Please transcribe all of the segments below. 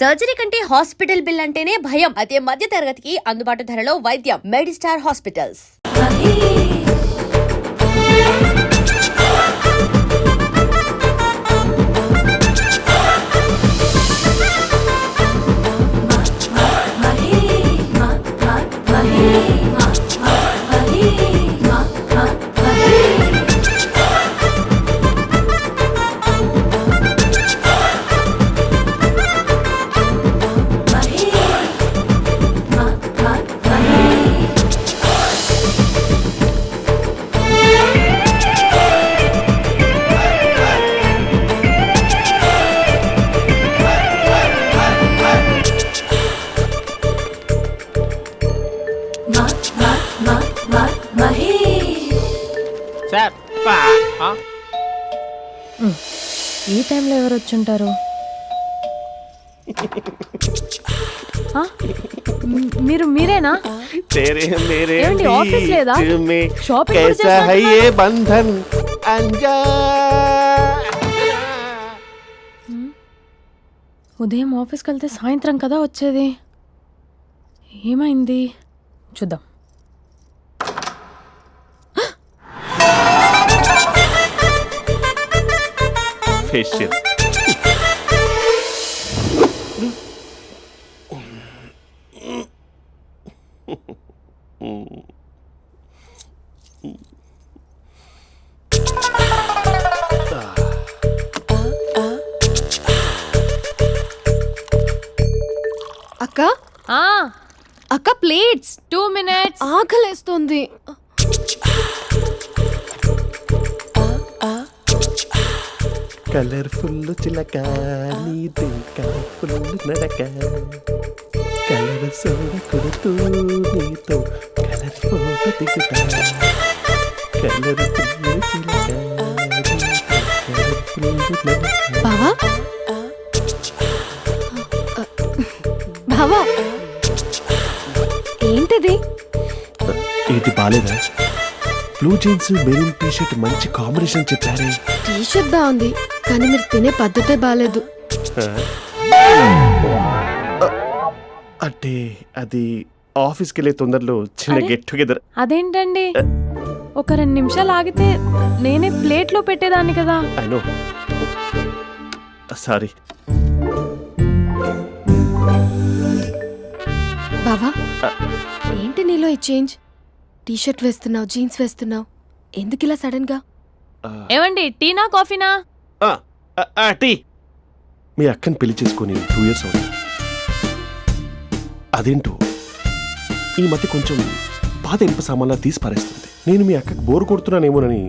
Surgery కంటే hospital bill అంటేనే భయం. అదే మధ్య తరగతికి అందుబాటు ధరలో వైద్యం. Medistar hospitals. ఈ టైంలో ఎవరు వచ్చుంటారు? మీరేనా? ఏమండి, ఆఫీస్ లేదా? షాపింగ్ ఉదయం ఆఫీస్కి వెళ్తే సాయంత్రం కదా వచ్చేది. ఏమైంది చూద్దాం. ఫేషియల్ అక్క అక్క ప్లేట్స్ 2 minutes. ఆకలేస్తుంది. కలర్ఫుల్ చిలక నీది కలర్ఫుల్ నడక కలర్ సోడ కొడుతూ నీతో కలర్ ఫోటో దిగుతా కలర్ఫుల్ చిలక బావా బావా ఏంటిది? ఏంటి బాలేదా? Blue jeans maroon T shirt మంచి కాంబినేషన్ చెప్పారే. టీ షర్ట్ బాగుంది కానీ మీరు తినే పద్ధతే బాలేదు. అంటే అది ఆఫీస్కి వెళ్ళే తొందరలో చిన్న గెట్ టుగెదర్. అదేంటండి, ఒక 2 నిమిషాలు ఆగితే నేనే ప్లేట్లో పెట్టేదాన్ని కదా. I know, sorry. బావా ఏంటి నీలో ఈ చేంజ్? టీ షర్ట్ వేస్తున్నావు, జీన్స్ వేస్తున్నావు, ఎందుకు ఇలా సడన్ గా? ఏమండి, టీనా కాఫీనా? టీ. మీ అక్కని పెళ్లి చేసుకొని 2 years అవుతుంది. అదేంటో ఈ మధ్య కొంచెం పాత ఇనుప సామాన్లా తీసి పారేస్తుంది. నేను మీ అక్కకు బోర్ కొడుతున్నానేమోనని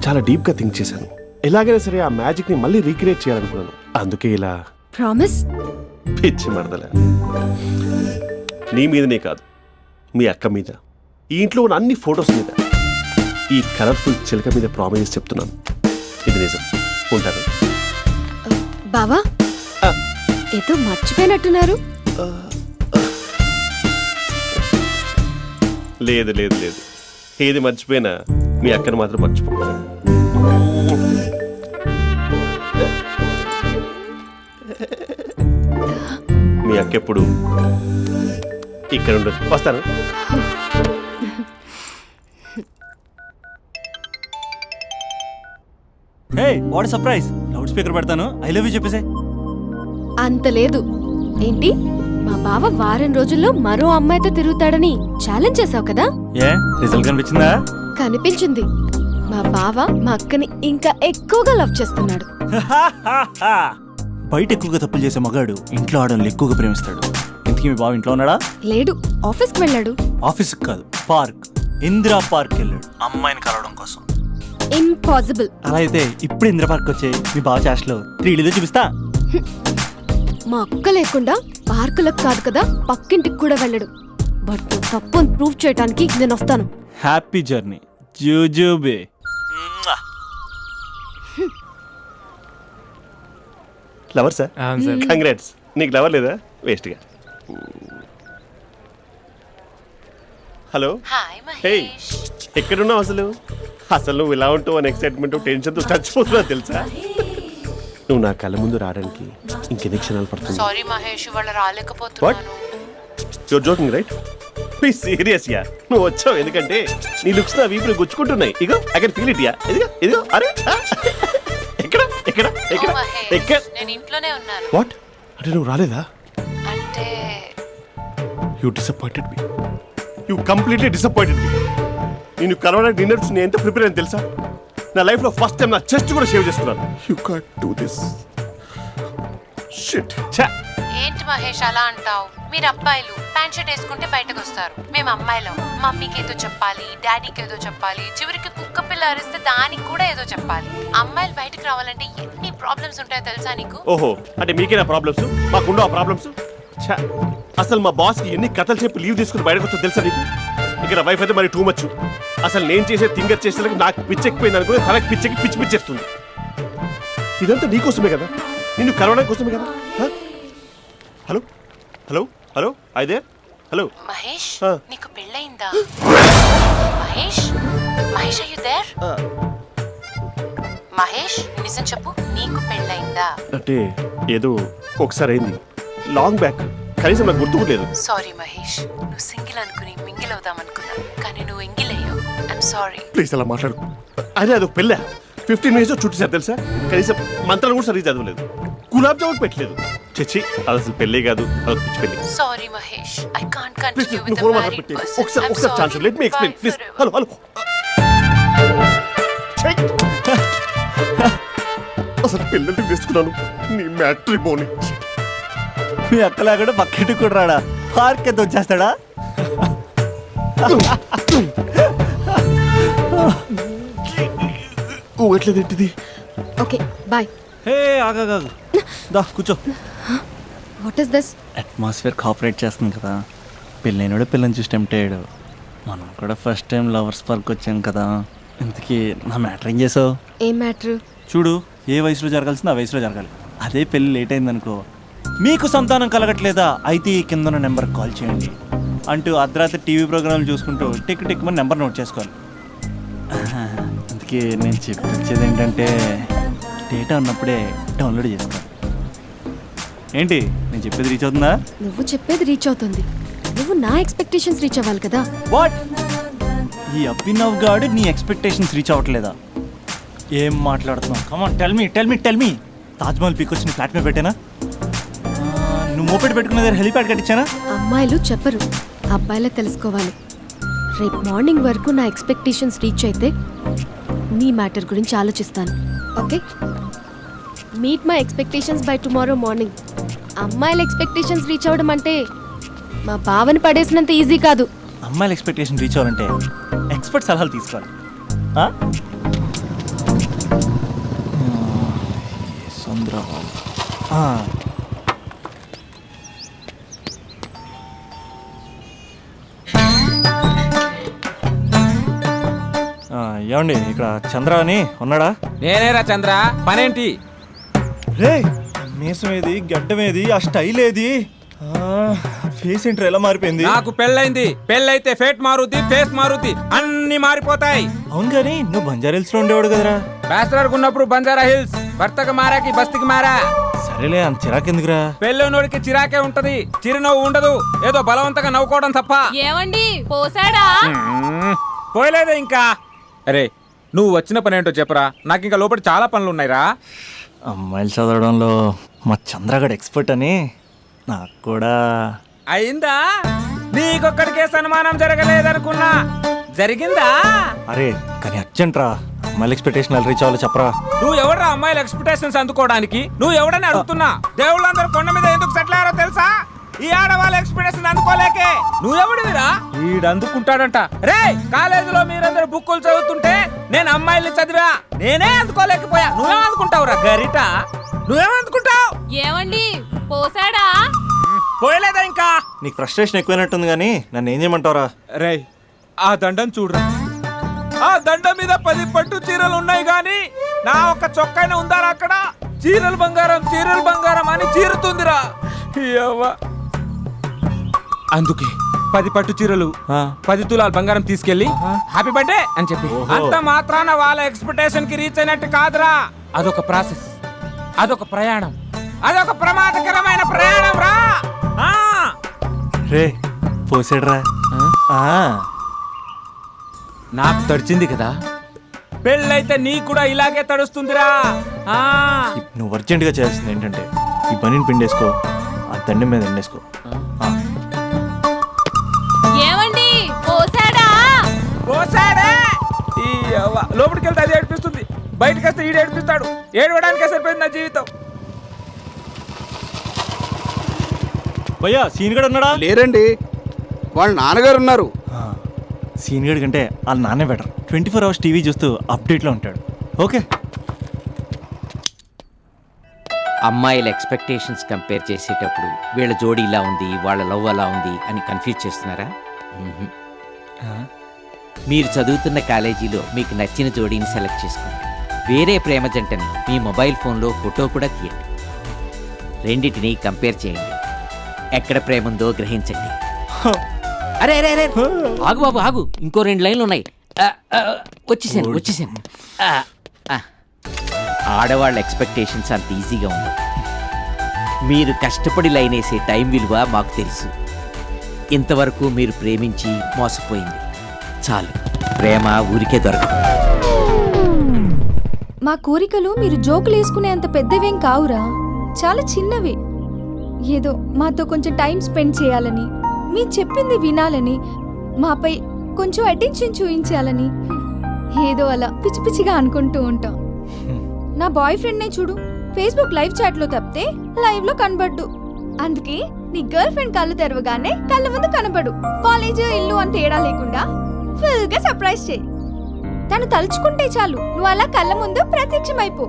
చాలా డీప్ గా థింక్ చేశాను. ఎలాగైనా సరే ఆ మ్యాజిక్ ని మళ్ళీ రీక్రియేట్ చేయాలనుకున్నాను. అందుకే ఇలా. ప్రామిస్? పిచ్చి మరదల, నీ మీదనే కాదు, మీ అక్క మీద, ఈ ఇంట్లో ఉన్న అన్ని ఫొటోస్ మీద, ఈ కలర్ఫుల్ చిలక మీద ప్రామిస్ చెప్తున్నాను. ఇది నిజం. ఉంటాను. బావా ఏదో మర్చిపోయినట్టున్నారు. లేదు లేదు లేదు, ఏది మర్చిపోయినా మీ అక్కను మాత్రం మర్చిపో. మీ అక్క ఎప్పుడు ఇక్కడ ఉండదు. వస్తాను. హే, వాట్ సర్ప్రైజ్! లౌడ్ స్పీకర్ పెడతాను, ఐ లవ్ యూ చెప్పేసే. అంత లేదు. ఏంటి, మా బావ వారం రోజుల్లో మరో అమ్మాయితో తిరుగుతాడని ఛాలెంజ్ చేసావు కదా? ఏ రిజల్ట్ కనిపించిందా? కనిపించింది. మా బావ మా అక్కని ఇంకా ఎక్కువగా లవ్ చేస్తున్నాడు. బయట ఎక్కువగా తప్పులు చేసే మగాడు ఇంట్లో ఆడవాళ్ళు ఎక్కువగా ప్రేమిస్తాడు. ఇంతకీ మీ బావ ఇంట్లో ఉన్నాడా? లేడు, ఆఫీస్కి వెళ్ళాడు. ఆఫీస్కి కాదు, పార్క్, ఇందిరా పార్క్ వెళ్ళాడు అమ్మాయిని కలవడం కోసం. ఇంపాసిబుల్. అలా అయితే ఇప్పుడు ఇందిరా పార్క్ వచ్చే మీ బావ చాష్లో 3Dలో చూపిస్తా. మా అక్క లేకుండా పార్కులకు కాదు కదా, పక్కింటికి కూడా వెళ్ళడు. బట్ నువ్వు తప్పు అని ప్రూవ్ చేయడానికి నేను వస్తాను. హ్యాపీ జర్నీ జూజూబే. Lover sir? కంగ్రాట్స్. నీకు లవర్ లేదా? వేస్ట్గా. హలో, హే, ఎక్కడున్నావు అసలు? అసలు నువ్వు ఇలా ఉంటావు అని ఎక్సైట్మెంట్ టెన్షన్తో చచ్చిపోతున్నా తెలుసా? నువ్వు నా కళ్ళ ముందు రావడానికి ఇంకెన్ని క్షణాలు పడుతుంది? సారీ మహేష్, వాళ్ళు What? రాలేకపోతున్నాను. You're joking right? Please serious yeah. నువ్వు వచ్చావు ఎందుకంటే నీ లుక్స్ నా వీపులు గుచ్చుకుంటున్నాయి. ఇగో I can feel it yeah. ఇదిగో ఇదిగో. అరే ఎక్కడ ఎక్కడ ఎక్కడ ఎక్కడ? నేను ఇంట్లోనే ఉన్నాను. వాట్ అంటే నువ్వు రాలేదా? అంటే you disappointed me. You completely disappointed me. నేను కలవడానికి డిన్నర్స్ నేను ఎంత ప్రిపేర్ అని తెలుసా? నా లైఫ్లో ఫస్ట్ టైం నా చెస్ట్ కూడా సేవ్ చేసుకున్నాను. You can't do this shit. ఏంటి మహేష్ అలా అంటావు? మీరు అబ్బాయిలు ప్యాంట్ షర్ట్ వేసుకుంటే బయటకు వస్తారు. మేము అమ్మాయిలం. మమ్మీకి ఏదో చెప్పాలి, డాడీకి ఏదో చెప్పాలి, చివరికి కుక్క పిల్ల అరిస్తే దానికి కూడా ఏదో చెప్పాలి. అమ్మాయిలు బయటకు రావాలంటే ఎన్ని ప్రాబ్లమ్స్ ఉంటాయో తెలుసా నీకు? ఓహో అంటే మీకేనా ప్రాబ్లమ్స్? మాకుండా ప్రాబ్లమ్స్? అసలు మా బాస్కి ఎన్ని కథలు చెప్పి లీవ్ తీసుకుని బయటకు వచ్చో తెలుసా నీకు? ఇక్కడ వైఫ్ అయితే మరి టూ మచ్. అసలు నేను చేసే థింగర్ చేసేందుకు నాకు పిచ్చెక్కిపోయింది అనుకుని తనకి పిచ్చెక్కి పిచ్చి పిచ్చేస్తుంది. ఇదంతా నీకోసమే కదా, నిన్ను కలవడం కోసమే కదా. హలో హలో హలో అయితే హలో మహేష్ ఆ. నీకు పెళ్ళయిందా? Mahesh Mahesh are you there? Mahesh నిజం చెప్పు, నీకు పెళ్ళయిందా? అంటే ఏదో ఒకసారి అయింది, లాంగ్ బ్యాక్, కనీసం నాకు గుర్తుకులేదు. సారీ మహేష్, నువ్వు సింగిల్ అనుకుని మింగిల్ అవుదాం అనుకున్నా, కానీ నువ్వు ఎంగిల్ అయ్యావు. I'm sorry. ప్లీజ్ అలా మాట్లాడు. అదే అదొక పెళ్ళ 15 మినిట్స్ చుట్టూ తెలుసా? కనీసం మంత్రాలు కూడా సరిగ్గా చదవలేదు, గులాబ్ జామున్ పెట్టలేదు. చచ్చి అది అసలు పెళ్ళే కాదు, అదొక పిచ్చి పెళ్ళి. Sorry Mahesh, I can't please continue నువ్వు విత్ ఫోన్ ద మాట్లాడి మ్యారీడ్ పెట్టి పర్సన్. ఒకసారి chance let me explain please. Hello hello అసలు పెళ్ళంటే తీసుకున్నాను నీ మ్యాట్రీ బోని. మీ అక్కలా కూడా పక్కింటికి కూడా రాడా? పార్క్ ఎంత వచ్చేస్తాడా? ఊగట్లేదు ఏంటిది? Okay bye. హే ఆగా దా కూర్చో. What is this? Atmosphere cooperate చేస్తుంది కదా. పెళ్ళైనడు పిల్లని చూసి టెంప్ట్ అయ్యాడు. మనం కూడా ఫస్ట్ టైం లవర్స్ పార్క్ వచ్చాం కదా. ఇంతకీ నా మ్యాటర్ ఏం చేసావు? ఏం మ్యాటర్? చూడు, ఏ వయసులో జరగాల్సిందో ఆ వయసులో జరగాలి. అదే పెళ్ళి లేట్ అయిందనుకో, మీకు సంతానం కలగట్లేదా అయితే ఈ కింద ఉన్న నెంబర్కి కాల్ చేయండి అంటూ అర్ధరాత్రి టీవీ ప్రోగ్రాంలు చూసుకుంటూ టిక్ టిక్ మన నెంబర్ నోట్ చేసుకోవాలి. అందుకే నేను చెప్పొచ్చేది ఏంటంటే డేటా ఉన్నప్పుడే డౌన్లోడ్ చేసుకోవాలి. ఏంటి నేను చెప్పేది రీచ్ అవుతుందా? నువ్వు చెప్పేది రీచ్ అవుతుంది, నువ్వు నా ఎక్స్పెక్టేషన్స్ రీచ్ అవ్వాలి కదా. వాట్? ఈ అభినవ్ గాడు నీ ఎక్స్పెక్టేషన్స్ రీచ్ అవ్వట్లేదా? ఏం మాట్లాడుతున్నావు? Come on tell me. Taj Mahal peak వచ్చి నీ ఫ్లాట్ మీద పెట్టానా? నువ్వు మోపెట్ పెట్టుకున్న దగ్గర హెలిప్యాడ్ కట్టించానా? అమ్మాయిలు చెప్పరు, అబ్బాయిలే తెలుసుకోవాలి. రేపు మార్నింగ్ వరకు నా ఎక్స్పెక్టేషన్స్ రీచ్ అయితే నీ మ్యాటర్ గురించి ఆలోచిస్తాను. Okay, meet my expectations by tomorrow morning. అమ్మాయిల ఎక్స్పెక్టేషన్స్ రీచ్ అవ్వడం అంటే మా బావని పడేసినంత ఈజీ కాదు. అమ్మాయిల ఎక్స్పెక్టేషన్ రీచ్ అవ్వాలంటే ఎక్స్పర్ట్ సలహాలు తీసుకోవాలి. ఏమండి ఇక్కడ చంద్ర అని ఉన్నాడా? నేనేరా చంద్ర, పనేంటి? రే మీసం ఏది, గడ్డం ఏది, ఆ స్టైల్ ఏది, ఫేస్ ఏంట్రా ఎలా మారిపోయింది? నాకు పెళ్ళైంది. పెళ్ళైతే ఫేట్ మారుద్ది, ఫేస్ మారుద్ది, అన్ని మారిపోతాయి. అవును కానీ నువ్వు బంజారా హిల్స్ లో ఉండేవాడు కదరా? బ్యాచిలర్ ఉన్నప్పుడు బంజారా హిల్స్, భర్తకు మారాకి బస్తికి మారా. సరేలే అంత చిరాకెందుకురా? పెళ్ళోనోడికి చిరాకే ఉంటది, చిరునవ్వు ఉండదు, ఏదో బలవంతంగా నవ్వుకోవడం తప్ప. ఏమండి పోసాడా? పోయలేదే ఇంకా. అరే నువ్వు వచ్చిన పని ఏంటో చెప్పరా, నాకు ఇంకా లోపల చాలా పనులు ఉన్నాయిరా. అమ్మాయిలు చదవడంలో మా చంద్రగడ్ ఎక్స్పర్ట్ అని నాకు కూడా అయిందా? నీకొక్కడికే సన్మానం జరగలేదనుకున్నా, జరిగిందా? అరే కానీ అర్జెంట్ రా, అమ్మాయిల ఎక్స్పెక్టేషన్ ఎలా రీచ్ అవ్వాలో చెప్పరా. నువ్వు ఎవడరా అమ్మాయిల ఎక్స్పెక్టేషన్స్ అందుకోవడానికి? నువ్వు ఎవడని అడుగుతున్నా. దేవుళ్ళందరూ కొండ మీద ఎందుకు సెటిల్ అయ్యారో తెలుసా? ఈ ఆడవాళ్ళ ఎక్స్పెక్టేషన్ అందుకోలేకే. నువ్వెవడివిరా? వీడు అందుకుంటాడంట. రే కాలేజీలో మీరందరూ బుక్కులు చదువుతుంటే నేను అమ్మాయిల్ని చదివా, నేనే అందుకోలేకపోయా. నువ్వేం అందుకుంటావురా గరిట? నువ్వేం అందుకుంటావు? ఏమండి పోసాడా? పోయలేదా ఇంకా? నీకు ఫ్రస్ట్రేషన్ ఎక్కువైనట్టుంది కానీ నన్ను ఏం చేయమంటావురా? రే ఆ దండం చూడరా, ఆ దండం మీద 10 పట్టు చీరలు ఉన్నాయి గాని నా ఒక్క చొక్కానే ఉందారా అక్కడ? చీరలు బంగారం అని చీరుతుందిరా. అందుకే 10 పట్టు చీరలు 10 తులాల బంగారం తీసుకెళ్లి హ్యాపీ బర్త్డే అని చెప్పి. అంత మాత్రాన వాళ్ళ ఎక్స్పెక్టేషన్ కి రీచ్ అయినట్టు కాదురా, అదొక ప్రాసెస్. అదొక ప్రయాణం, అదొక ప్రమాదకరమైన ప్రయాణం రా. ఆ! రే పోసాడ్రా. నాకు తడిచింది కదా, పెళ్ళైతే నీ కూడా ఇలాగే తడుస్తుందిరా. ఆ! నువ్వు అర్జెంటుగా చేయాల్సింది ఏంటంటే ఈ పనిని పిండేసుకో, ఆ దండం మీద ఎండేసుకో. ఏమండి పోసాడా? పోసాడే. ఈ యవ్వ, లోపలికి వెళ్తే అది ఏడిపిస్తుంది, బయటకు వస్తే ఈడు ఏడిపిస్తాడు. ఏడవడానికే సరిపోయింది నా జీవితం. భయ్యా సీన్ గడు ఉన్నాడా? లేరండి, వాళ్ళ నాన్నగారు ఉన్నారు. సీన్ గడి కంటే వాళ్ళ నాన్నే బెటర్. 24 hours టీవీ చూస్తూ అప్డేట్లో ఉంటాడు. ఓకే. అమ్మాయిల ఎక్స్పెక్టేషన్స్ కంపేర్ చేసేటప్పుడు వీళ్ళ జోడి ఇలా ఉంది, వాళ్ళ లవ్ అలా ఉంది అని కన్ఫ్యూజ్ చేస్తున్నారా? మ్మ్హ్మ్. మీరు చదువుతున్న కాలేజీలో మీకు నచ్చిన జోడీని సెలెక్ట్ చేసుకోండి. వేరే ప్రేమ జంటని మీ మొబైల్ ఫోన్లో ఫోటో కూడా తీయండి. రెండింటిని కంపేర్ చేయండి. ఎక్కడ ప్రేమ ఉందో గ్రహించండి. అరే అరే అరే ఆగు బాబు ఆగు, ఇంకో 2 లైన్లు ఉన్నాయి. వచ్చేసాను. ఆడవాళ్ళ ఎక్స్పెక్టేషన్స్ అంత ఈజీగా ఉంది. మీరు కష్టపడి లైన్ వేసే టైం విలువ మాకు తెలుసు. ఇంతవరకు మీరు ప్రేమించి మోసపోయింది చాలు. ప్రేమ ఊరికే దొరకదు. మా కోరికలు మీరు జోకులు వేసుకునేంత పెద్దవేం కావురా, చాలా చిన్నవి. ఏదో మాతో కొంచెం టైం స్పెండ్ చేయాలని, మీ చెప్పింది వినాలని, మాపై కొంచెం అటెన్షన్ చూపించాలని ఏదో అలా పిచ్చి పిచ్చిగా అనుకుంటూ ఉంటాం. నా బాయ్ ఫ్రెండ్నే చూడు, ఫేస్బుక్ లైవ్ చాట్లో తప్పితే లైవ్ లో కనబడ్డు. అందుకే నీ గర్ల్ ఫ్రెండ్ కళ్ళు తెరవగానే కళ్ళ ముందు కనబడు. కాలేజ్ ఇల్లు అని తేడా లేకుండా ఫుల్ గా సర్ప్రైజ్ చేయి. తను తలుచుకుంటే చాలు నువ్వు అలా కళ్ళ ముందు ప్రత్యక్షమైపో.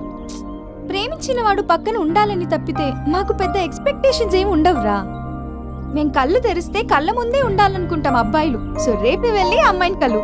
ప్రేమించిన వాడు పక్కన ఉండాలని తప్పితే మాకు పెద్ద ఎక్స్పెక్టేషన్స్ ఏమి ఉండవురా. మేం కళ్ళు తెరిస్తే కళ్ళ ముందే ఉండాలనుకుంటాం అబ్బాయిలు. సో రేపే వెళ్ళి అమ్మాయిని కలు.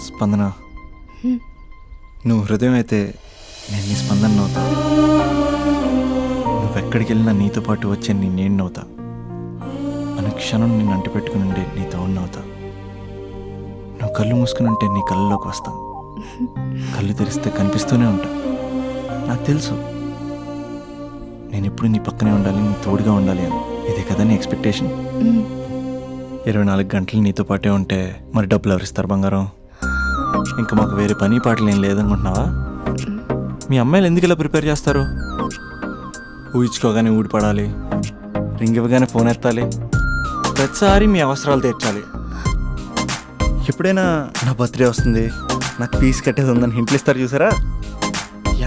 స్పందన, నువ్వు హృదయం అయితే నేను నీ స్పందన నవ్వుతా. నువ్వెక్కడికి వెళ్ళినా నీతో పాటు వచ్చే నేను నవ్వుతా. అనుక్షణం నిన్ను అంటి పెట్టుకుని ఉండే నీ తోడు నవ్వుతా. నువ్వు కళ్ళు మూసుకుని ఉంటే నీ కళ్ళలోకి వస్తా. కళ్ళు తెరిస్తే కనిపిస్తూనే ఉంటా. నాకు తెలుసు నేను ఎప్పుడు నీ పక్కనే ఉండాలి, నీ తోడుగా ఉండాలి అని. ఇదే కదా నీ ఎక్స్పెక్టేషన్? 24 గంటలు నీతో పాటే ఉంటే మరి డబ్బులు ఎవరిస్తారు బంగారం? ఇంకా మాకు వేరే పని పాటలు ఏం లేదనుకుంటున్నావా? మీ అమ్మాయిలు ఎందుకు ఇలా ప్రిపేర్ చేస్తారు? ఊహించుకోగానే ఊడిపడాలి, రింగ్ ఇవ్వగానే ఫోన్ ఎత్తాలి, ప్రతిసారి మీ అవసరాలు తీర్చాలి. ఎప్పుడైనా నా బర్త్డే వస్తుంది, నాకు ఫీజు కట్టేది ఉందని హింట్లు ఇస్తారు చూసారా?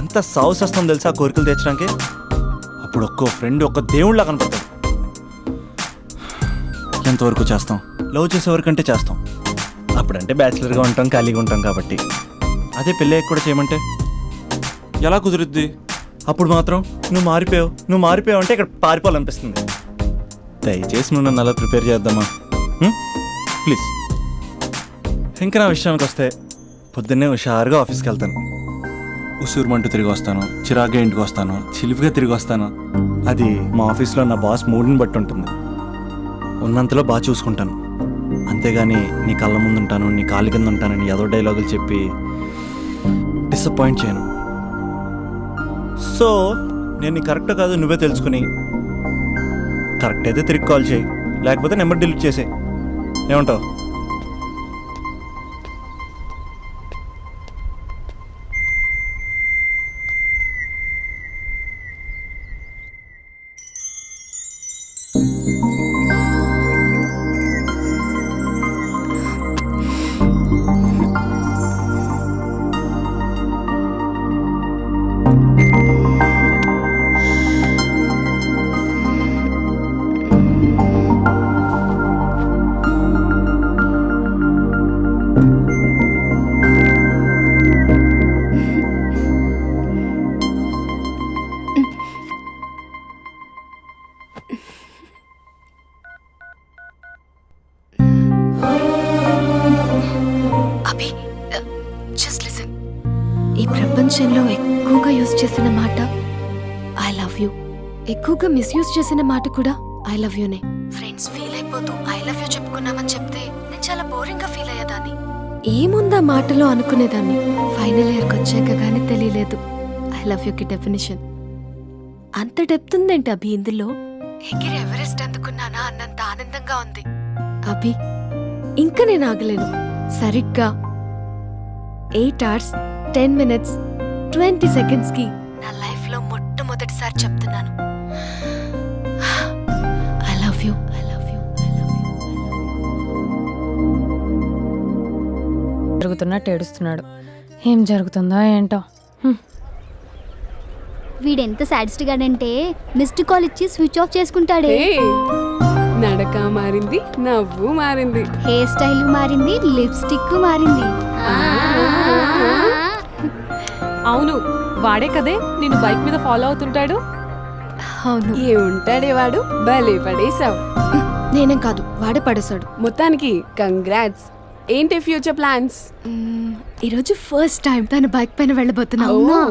ఎంత సాహస్ వస్తుందో తెలుసా కోరికలు తీర్చడానికి. అప్పుడు ఒక్కో ఫ్రెండ్ ఒక్క దేవుళ్ళ కనపడతాడు. ఎంతవరకు చేస్తాం? లవ్ చేసే వరకంటే చేస్తాం. అప్పుడంటే బ్యాచిలర్గా ఉంటాం, ఖాళీగా ఉంటాం కాబట్టి. అదే పెళ్ళి కూడా చేయమంటే ఎలా కుదురుద్ది? అప్పుడు మాత్రం నువ్వు మారిపోయావు అంటే ఇక్కడ పారిపోవాలనిపిస్తుంది. దయచేసి నువ్వు నన్ను అలా ప్రిపేర్ చేద్దామా ప్లీజ్. ఇంకా నా విషయానికి వస్తే పొద్దున్నే హుషారుగా ఆఫీస్కి వెళ్తాను. ఉసూరుమంటూ తిరిగి వస్తాను, చిరాగ్గా ఇంటికి వస్తాను, చిలిపిగా తిరిగి వస్తాను. అది మా ఆఫీస్లో నా బాస్ మూడ్ని బట్టి ఉంటుంది. ఉన్నంతలో బాగా చూసుకుంటాను, అంతేగాని నీ కళ్ళ ముందు ఉంటాను, నీ కాళ్ళ కింద ఉంటానని ఏదో డైలాగులు చెప్పి డిసప్పాయింట్ చేయను. సో నేను నీ కరెక్ట్ కాదు నువ్వే తెలుసుకుని కరెక్ట్ అయితే తిరిగి కాల్ చేయి, లేకపోతే నెంబర్ డిలీట్ చేసేయి. ఏమంటావు? కన్వర్జేషన్లో ఎక్కువగా యూజ్ చేసిన మాట ఐ లవ్ యూ, ఎక్కువగా మిస్యూజ్ చేసిన మాట కూడా ఐ లవ్ యూనే. ఫ్రెండ్స్ ఫీల్ అయిపోతూ ఐ లవ్ యూ చెప్పుకున్నామని చెప్తే నేను చాలా బోరింగ్ గా ఫీల్ అయ్యేదాన్ని. ఏముందా మాటలో అనుకునేదాన్ని. ఫైనల్ ఇయర్కి వచ్చాక గానీ తెలియలేదు ఐ లవ్ యూకి డెఫినేషన్. అంత డెప్త్ ఉందేంటి అభి ఇందులో? ఎగిరి ఎవరెస్ట్ అందుకున్నానా అన్నంత ఆనందంగా ఉంది అభి. ఇంకా నేను ఆగలేను. సరిగ్గా 8 hours 10 minutes 20 seconds కి నా లైఫ్ లో మొట్టమొదటిసారి చెప్తున్నాను I love you, I love you, I love you. జరుగుతున్నట్టు ఏడుస్తున్నాడు. ఏం జరుగుతుందో ఏంటో. వీడెంత సాడిస్ట్ గాడంటే మిస్డ్ కాల్ ఇచ్చి స్విచ్ ఆఫ్ చేసుకుంటాడే. నడక మారింది, నవ్వు మారింది, హెయిర్ స్టైల్ మారింది, లిప్స్టిక్ మారింది. అవును వాడే కదే నిన్ను బైక్ మీద ఫాలో అవుతుంటాడు. అవును, ఏ ఉంటాడే వాడు, భలే పడేసావు. నేనేం కాదు వాడే పడేశాడు. మొత్తానికి కంగ్రాట్స్. ఏంటి ఫ్యూచర్ ప్లాన్స్? ఈరోజు ఫస్ట్ టైం తన బైక్ పైన వెళ్ళబోతున్నా. అవునా?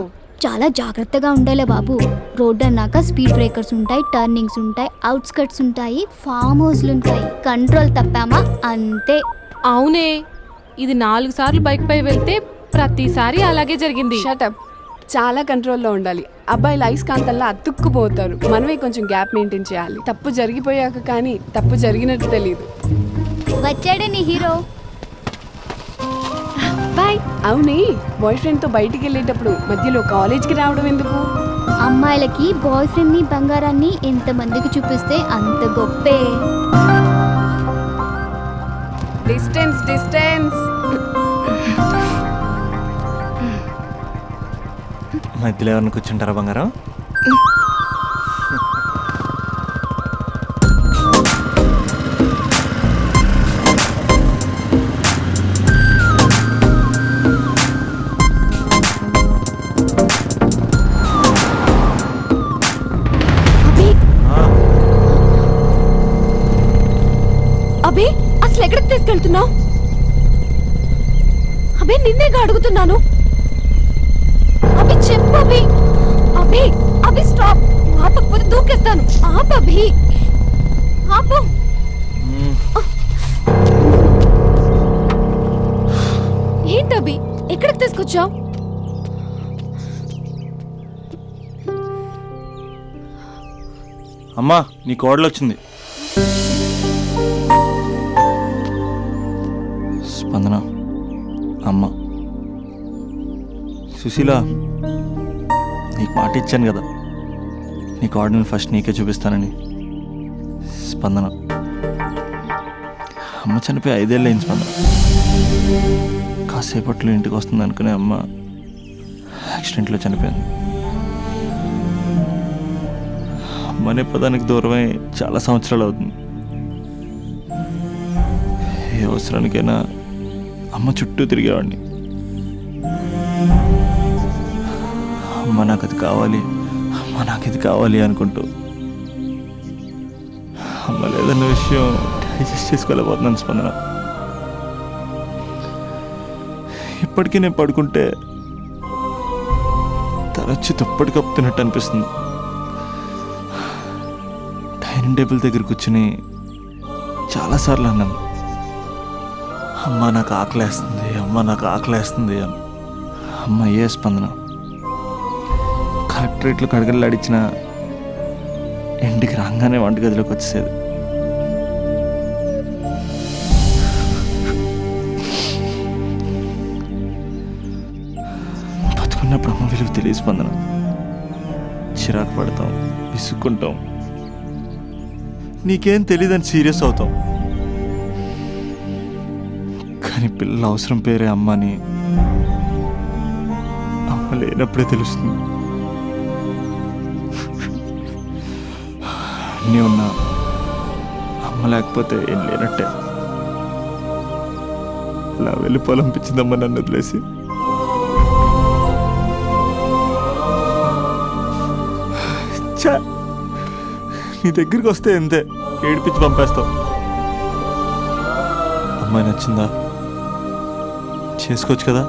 చాలా జాగ్రత్తగా ఉండాలే బాబు. రోడ్ అన్నాక స్పీడ్ బ్రేకర్స్ ఉంటాయి, టర్నింగ్స్ ఉంటాయి, అవుట్స్కట్స్ ఉంటాయి, ఫామ్ హౌస్లు ఉంటాయి. కంట్రోల్ తప్పామా అంతే. అవునే, ఇది 4 సార్లు బైక్ పై వెళ్తే ప్రతిసారి అలాగే జరిగింది. షటప్. చాలా కంట్రోల్లో ఉండాలి. అబ్బాయిలు అయస్కాంతంలో అతుక్కుపోతారు. మనమే కొంచెం గ్యాప్ మెయింటైన్ చేయాలి. తప్పు జరిగిపోయాక కానీ తప్పు జరిగినట్టు తెలియదు. వచ్చాడే నీ హీరో. బాయ్. అవునే, బాయ్ ఫ్రెండ్ తో బయటికి వెళ్ళేటప్పుడు మధ్యలో కాలేజ్కి రావడం ఎందుకు? అమ్మాయిలకి బాయ్ ఫ్రెండ్ ని బంగారాన్ని ఎంతమందికి చూపిస్తే అంత గొప్పే. Distance distance. మధ్యలో ఎవరిని కూర్చుంటారా బంగారం? అభి అసలు ఎక్కడికి తీసుకెళ్తున్నావు? అభి నిన్నేగా అడుగుతున్నాను. అభి చెప్పు అభి. అభి అభి స్టాప్. ఆపకపోతే దూకేస్తాను. ఆపు అభి, ఆపు. ఏంటభి ఎక్కడికి తీసుకొచ్చావు? అమ్మా నీ కోడలు వచ్చింది. స్పందన అమ్మ. సుశీల, నీకు మాట ఇచ్చాను కదా నీ కోడల్ని ఫస్ట్ నీకే చూపిస్తానని. స్పందన, అమ్మ చనిపోయి 5 ఏళ్ళు అయింది స్పందన. కాసేపట్లో ఇంటికి వస్తుంది అనుకునే అమ్మ యాక్సిడెంట్లో చనిపోయింది. అమ్మ అనే పదానికి దూరమై చాలా సంవత్సరాలు అవుతుంది. ఏ అవసరానికైనా అమ్మ చుట్టూ తిరిగేవాడిని. అమ్మ నాకు అది కావాలి, అమ్మ నాకు ఇది కావాలి అనుకుంటూ అమ్మ లేదన్న విషయం డైజెస్ట్ చేసుకోలేకపోతున్నాను స్పందన. ఇప్పటికీ నేను పడుకుంటే తరచు దుప్పటి కప్పుతున్నట్టు అనిపిస్తుంది. డైనింగ్ టేబుల్ దగ్గర కూర్చుని చాలాసార్లు అన్నాను, అమ్మ నాకు ఆకలేస్తుంది, అమ్మ నాకు ఆకలేస్తుంది అని. అమ్మ ఏ స్పందన. కలెక్టరేట్లో కడగలాడిచ్చిన ఇంటికి రాగానే వంటగదిలోకి వచ్చేసేది. బతుకున్నప్పుడు అమ్మ విలువ తెలియ స్పందన. చిరాకు పడతాం, విసుక్కుంటాం, నీకేం తెలియదని సీరియస్ అవుతాం. కానీ పిల్లల అవసరం పేరే అమ్మని అమ్మ లేనప్పుడే తెలుస్తుంది. అన్నీ ఉన్నా అమ్మ లేకపోతే ఏం లేనట్టే. అలా వెళ్ళిపోవాలనిపించిందమ్మ నన్ను వదిలేసి. నీ దగ్గరికి వస్తే ఎంతే ఏడిపించి పంపేస్తావు. అమ్మాయి నచ్చిందా? చేసుకోవచ్చు కదా.